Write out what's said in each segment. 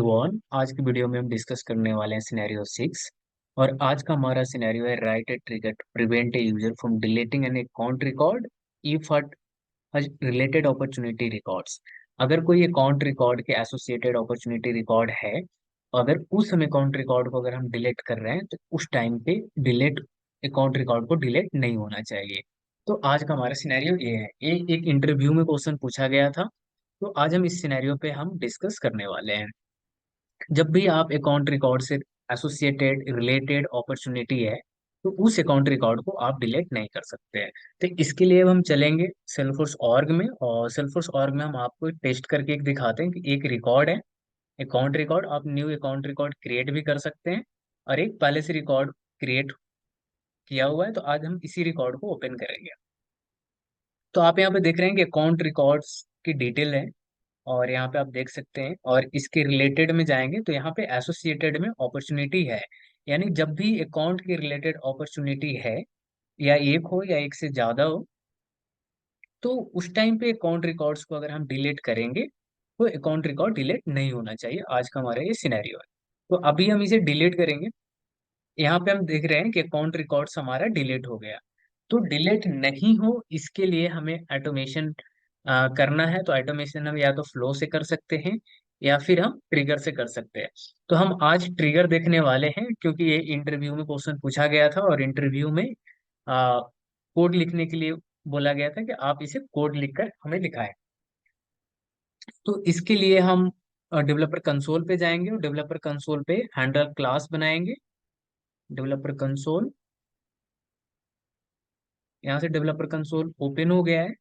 One आज की video में हम डिस्कस करने वाले हैं सिनेरियो 6। और आज का हमारा सिनेरियो है write a trigger to prevent a user from deleting an account record if related opportunity records. अगर कोई अकाउंट रिकॉर्ड के एसोसिएटेड अपॉर्चुनिटी रिकॉर्ड है, अगर उस समय अकाउंट रिकॉर्ड को अगर हम डिलीट कर रहे हैं तो उस टाइम पे डिलीट अकाउंट रिकॉर्ड को डिलीट नहीं होना चाहिए। तो आज का हमारा सिनेरियो ये है। एक इंटरव्यू में क्वेश्चन पूछा गया था, तो आज हम इस सिनेरियो पे हम डिस्कस करने वाले हैं। जब भी आप अकाउंट रिकॉर्ड से एसोसिएटेड रिलेटेड अपॉर्चुनिटी है, तो उस अकाउंट रिकॉर्ड को आप डिलीट नहीं कर सकते हैं। तो इसके लिए अब हम चलेंगे सेल्फोर्स ऑर्ग में, और सेल्फोर्स ऑर्ग में हम आपको टेस्ट करके एक दिखाते हैं कि एक रिकॉर्ड है अकाउंट रिकॉर्ड, आप न्यू अकाउंट रिकॉर्ड क्रिएट भी कर सकते हैं, और एक पहले से रिकॉर्ड क्रिएट किया हुआ है। तो आज हम इसी रिकॉर्ड को ओपन करेंगे। तो आप यहाँ पे देख रहे हैं कि अकाउंट रिकॉर्ड्स की डिटेल है, और यहाँ पे आप देख सकते हैं, और इसके रिलेटेड में जाएंगे तो यहाँ पे एसोसिएटेड में अपॉर्चुनिटी है। यानी जब भी अकाउंट के रिलेटेड अपॉर्चुनिटी है, या एक हो या एक से ज्यादा हो, तो उस टाइम पे अकाउंट रिकॉर्ड्स को अगर हम डिलीट करेंगे तो अकाउंट रिकॉर्ड डिलीट नहीं होना चाहिए। आज का हमारा ये सिनेरियो है। तो अभी हम इसे डिलीट करेंगे। यहाँ पे हम देख रहे हैं कि अकाउंट रिकॉर्ड्स हमारा डिलीट हो गया। तो डिलीट नहीं हो इसके लिए हमें ऑटोमेशन करना है। तो ऑटोमेशन हम या तो फ्लो से कर सकते हैं, या फिर हम ट्रिगर से कर सकते हैं। तो हम आज ट्रिगर देखने वाले हैं, क्योंकि ये इंटरव्यू में क्वेश्चन पूछा गया था, और इंटरव्यू में कोड लिखने के लिए बोला गया था कि आप इसे कोड लिखकर हमें दिखाएं। तो इसके लिए हम डेवलपर कंसोल पे जाएंगे, और डेवलपर कंसोल पे हैंडल क्लास बनाएंगे। डेवलपर कंसोल, यहाँ से डेवलपर कंसोल ओपन हो गया है,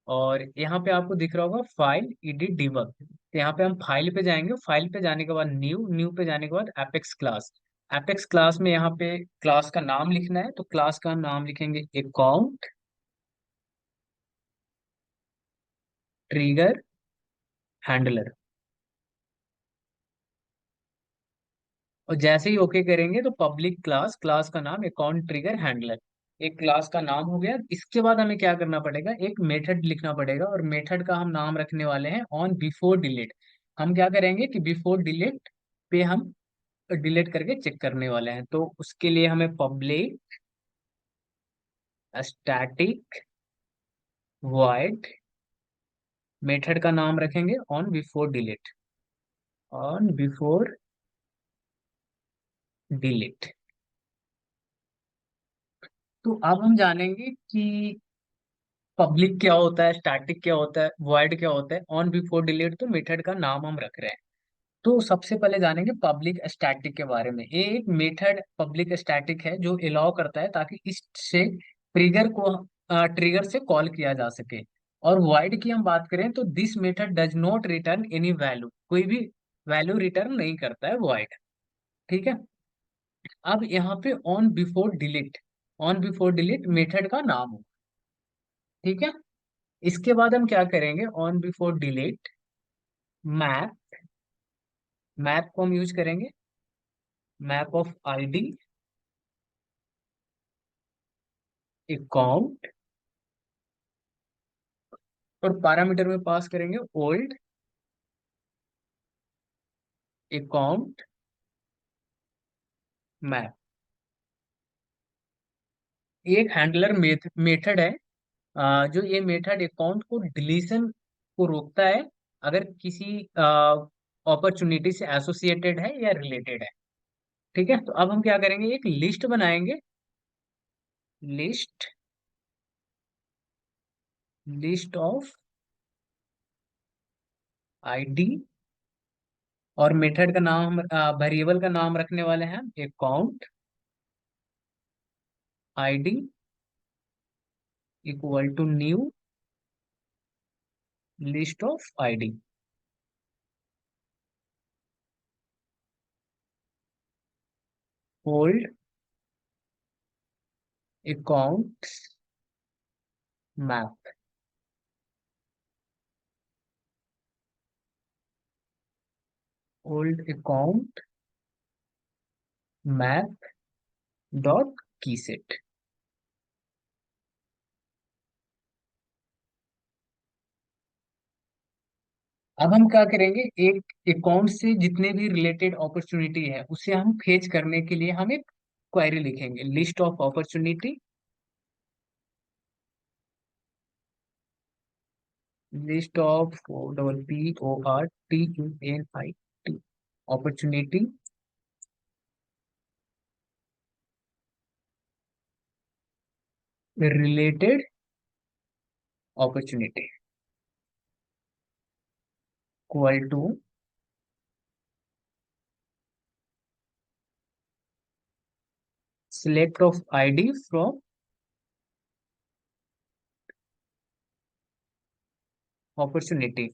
और यहाँ पे आपको दिख रहा होगा फाइल एडिट डिबग। तो यहाँ पे हम फाइल पे जाएंगे, फाइल पे जाने के बाद न्यू, न्यू पे जाने के बाद एपेक्स क्लास। एपेक्स क्लास में यहाँ पे क्लास का नाम लिखना है, तो क्लास का नाम लिखेंगे अकाउंट ट्रिगर हैंडलर। और जैसे ही ओके करेंगे तो पब्लिक क्लास, क्लास का नाम अकाउंट ट्रिगर हैंडलर, एक क्लास का नाम हो गया। इसके बाद हमें क्या करना पड़ेगा, एक मेथड लिखना पड़ेगा, और मेथड का हम नाम रखने वाले हैं ऑन बिफोर डिलीट। हम क्या करेंगे कि बिफोर डिलीट पे हम डिलीट करके चेक करने वाले हैं। तो उसके लिए हमें पब्लिक स्टैटिक वॉइड मेथड का नाम रखेंगे on before delete, on before delete. तो अब हम जानेंगे कि पब्लिक क्या होता है, स्टैटिक क्या होता है, वॉइड क्या होता है, ऑन बिफोर डिलीट। तो मेथड का नाम हम रख रहे हैं। तो सबसे पहले जानेंगे पब्लिक स्टैटिक के बारे में। ये एक मेथड पब्लिक स्टैटिक है जो अलाउ करता है ताकि इससे ट्रिगर को ट्रिगर से कॉल किया जा सके। और वॉइड की हम बात करें तो this method does not return any value, कोई भी वैल्यू रिटर्न नहीं करता है वॉइड। ठीक है। अब यहाँ पे on before delete, on before delete method का नाम हो। ठीक है। इसके बाद हम क्या करेंगे, on before delete map, map को हम यूज करेंगे, मैप ऑफ आईडी अकाउंट, और पैरामीटर में पास करेंगे ओल्ड अकाउंट मैप। एक हैंडलर मेथड है, जो ये मेथड अकाउंट को डिलीशन को रोकता है अगर किसी अपॉर्चुनिटी से एसोसिएटेड है या रिलेटेड है। ठीक है। तो अब हम क्या करेंगे, एक लिस्ट बनाएंगे, लिस्ट, लिस्ट ऑफ आईडी, और मेथड का नाम, वेरिएबल का नाम रखने वाले हैं account ID equal to new list of ID. Old account map, old account map dot key set. अब हम क्या करेंगे, एक अकाउंट से जितने भी रिलेटेड अपॉर्चुनिटी है उसे हम फेच करने के लिए हम एक क्वेरी लिखेंगे, list of opportunity, list of double PORTUNIT opportunity related opportunity equal to select of ID from opportunity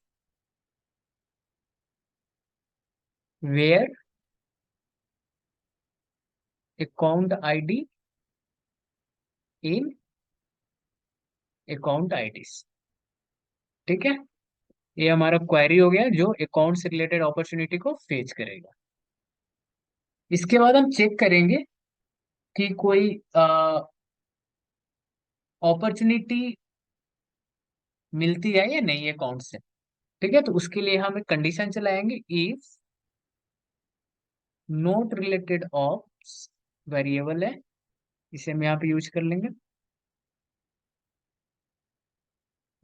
where account ID in account IDs. ठीक है, ये हमारा क्वेरी हो गया जो अकाउंट से रिलेटेड अपॉर्चुनिटी को फेच करेगा। इसके बाद हम चेक करेंगे कि कोई अपॉर्चुनिटी मिलती है या नहीं अकाउंट से। ठीक है, तो उसके लिए हम एक कंडीशन चलाएंगे, if not related of variable है, इसे हम यहाँ पे यूज कर लेंगे,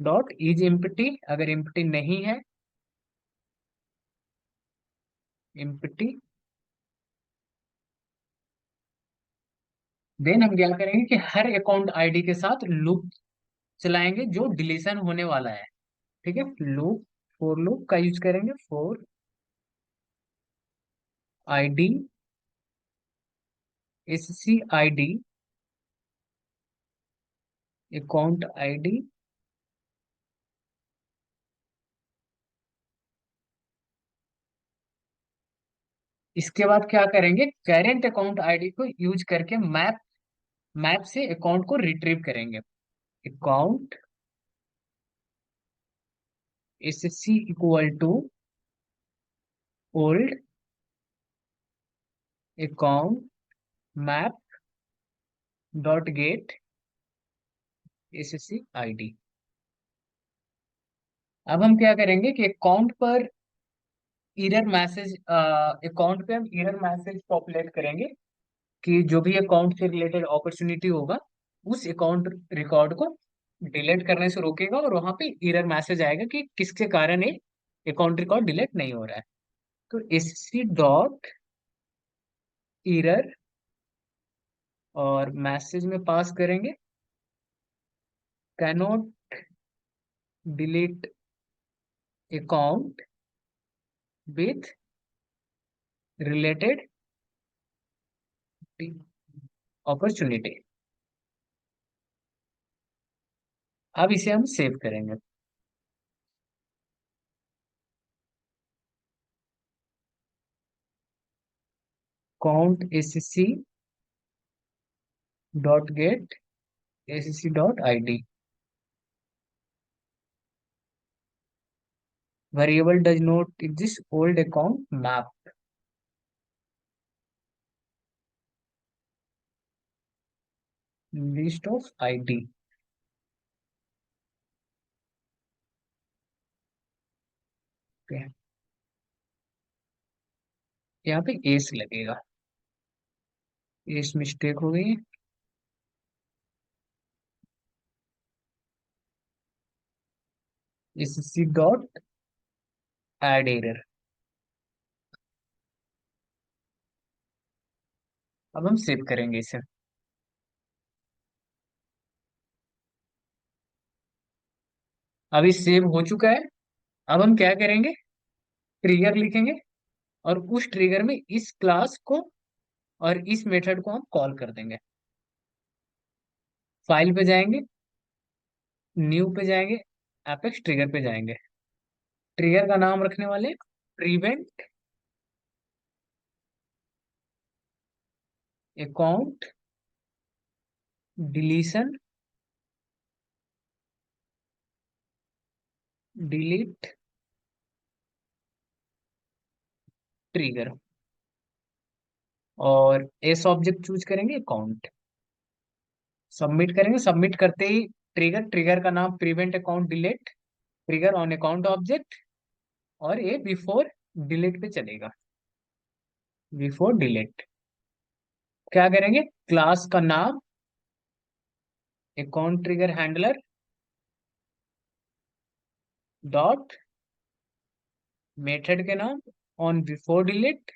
डॉट इज एम्प्टी, अगर एम्प्टी नहीं है, एम्प्टी, देन हम क्या करेंगे कि हर अकाउंट आईडी के साथ लूप चलाएंगे जो डिलीशन होने वाला है। ठीक है, लूप, फॉर लूप का यूज करेंगे, for ID SCID account ID इसके बाद क्या करेंगे, करेंट अकाउंट आईडी को यूज करके मैप मैप से अकाउंट को रिट्रीव करेंगे, account SC equal to old account map dot get SCID। अब हम क्या करेंगे कि अकाउंट पर एरर मैसेज, अकाउंट पे हम एरर मैसेज पॉपुलेट करेंगे कि जो भी अकाउंट से रिलेटेड अपॉर्चुनिटी होगा उस अकाउंट रिकॉर्ड को डिलीट करने से रोकेगा, और वहां पे एरर मैसेज आएगा कि किसके कारण ये अकाउंट रिकॉर्ड डिलीट नहीं हो रहा है। तो SC डॉट एरर, और मैसेज में पास करेंगे cannot delete account with related opportunity. अब इसे हम सेव करेंगे। Count SC dot gate SC dot ID, variable does not exist old account map, list of ID। Okay, यहाँ पे एस लगेगा, एस मिस्टेक हो गई, SC डॉट एड एरर। अब हम सेव करेंगे इसे। अभी सेव हो चुका है। अब हम क्या करेंगे, ट्रिगर लिखेंगे, और उस ट्रिगर में इस क्लास को और इस मेथड को हम कॉल कर देंगे। फाइल पे जाएंगे, न्यू पे जाएंगे, एपेक्स ट्रिगर पे जाएंगे, ट्रिगर का नाम रखने वाले prevent account deletion delete trigger, और एस ऑब्जेक्ट चूज करेंगे अकाउंट, सबमिट करेंगे। सबमिट करते ही ट्रिगर, ट्रिगर का नाम prevent account delete trigger on account object, और ये बिफोर डिलीट पे चलेगा। बिफोर डिलीट क्या करेंगे, क्लास का नाम account trigger handler dot method के नाम ऑन बिफोर डिलीट,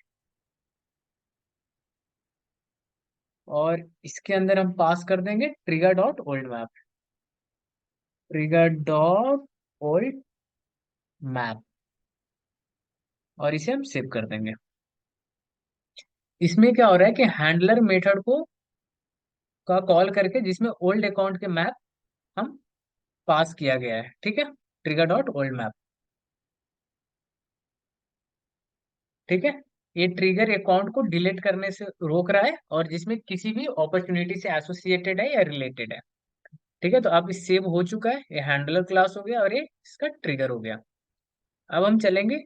और इसके अंदर हम पास कर देंगे trigger dot old map. Trigger dot old map, और इसे हम सेव कर देंगे। इसमें क्या हो रहा है कि हैंडलर मेथड को का कॉल करके जिसमें ओल्ड अकाउंट के मैप हम पास किया गया है, ठीक है, ट्रिगर डॉट ओल्ड मैप। ठीक है, ये ट्रिगर अकाउंट को डिलीट करने से रोक रहा है और जिसमें किसी भी अपॉर्चुनिटी से एसोसिएटेड है या रिलेटेड है। ठीक है, तो अब इस सेव हो चुका है, ये हैंडलर क्लास हो गया और ये इसका ट्रिगर हो गया। अब हम चलेंगे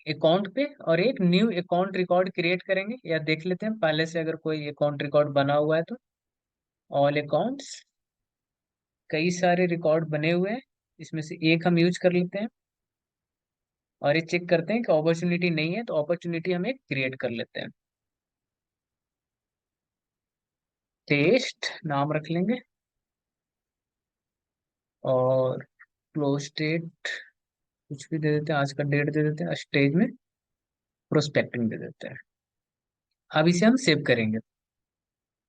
अकाउंट पे और एक न्यू अकाउंट रिकॉर्ड क्रिएट करेंगे, या देख लेते हैं पहले से अगर कोई अकाउंट रिकॉर्ड बना हुआ है तो। ऑल अकाउंट्स, कई सारे रिकॉर्ड बने हुए हैं, इसमें से एक हम यूज कर लेते हैं और ये चेक करते हैं कि अपॉर्चुनिटी नहीं है तो अपॉर्चुनिटी हम एक क्रिएट कर लेते हैं। टेस्ट नाम रख लेंगे और क्लोज डेट कुछ भी दे देते हैं, आज का डेट दे देते हैं, स्टेज में प्रोस्पेक्टिंग दे देते हैं। अब इसे हम सेव करेंगे।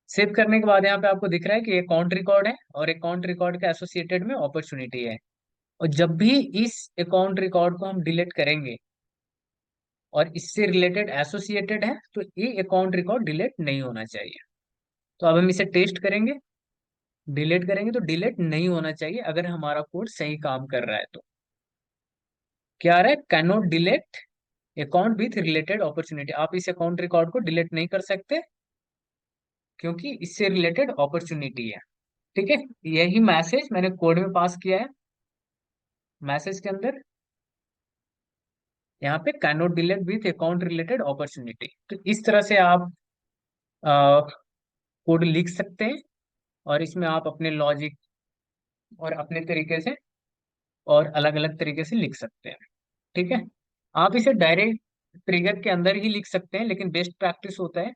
सेव करने के बाद यहाँ पे आपको दिख रहा है कि अकाउंट रिकॉर्ड है और अकाउंट रिकॉर्ड के एसोसिएटेड में अपॉर्चुनिटी है। और जब भी इस अकाउंट रिकॉर्ड को हम डिलीट करेंगे और इससे रिलेटेड एसोसिएटेड है तो ये अकाउंट रिकॉर्ड डिलीट नहीं होना चाहिए। तो अब हम इसे टेस्ट करेंगे, डिलीट करेंगे तो डिलीट नहीं होना चाहिए अगर हमारा कोड सही काम कर रहा है तो। क्या आ रहा है, can not delete account with related opportunity, आप इस अकाउंट रिकॉर्ड को डिलीट नहीं कर सकते क्योंकि इससे रिलेटेड अपॉर्चुनिटी है। ठीक है, यही मैसेज मैंने कोड में पास किया है। मैसेज के अंदर यहाँ पे can not delete with account related opportunity, तो इस तरह से आप कोड लिख सकते हैं और इसमें आप अपने लॉजिक और अपने तरीके से और अलग अलग तरीके से लिख सकते हैं। ठीक है, आप इसे डायरेक्ट ट्रिगर के अंदर ही लिख सकते हैं, लेकिन बेस्ट प्रैक्टिस होता है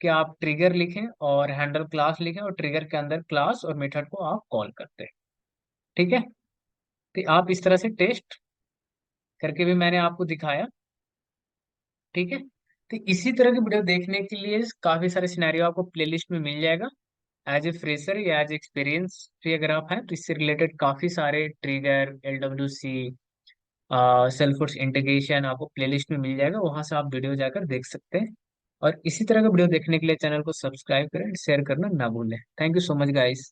कि आप ट्रिगर लिखें और हैंडल क्लास लिखें और ट्रिगर के अंदर क्लास और मेथड को आप कॉल करते हैं। ठीक है, तो आप इस तरह से टेस्ट करके भी मैंने आपको दिखाया। ठीक है, तो इसी तरह की वीडियो देखने के लिए काफी सारे सिनेरियो आपको प्लेलिस्ट में मिल जाएगा। एज ए फ्रेशर या एज एक्सपीरियंस भी अगर आप हैं तो इससे रिलेटेड काफी सारे ट्रिगर, LWC, सेल्फोर्स इंटीग्रेशन आपको प्लेलिस्ट में मिल जाएगा, वहां से आप वीडियो जाकर देख सकते हैं। और इसी तरह का वीडियो देखने के लिए चैनल को सब्सक्राइब करें, शेयर करना ना भूलें। Thank you so much guys.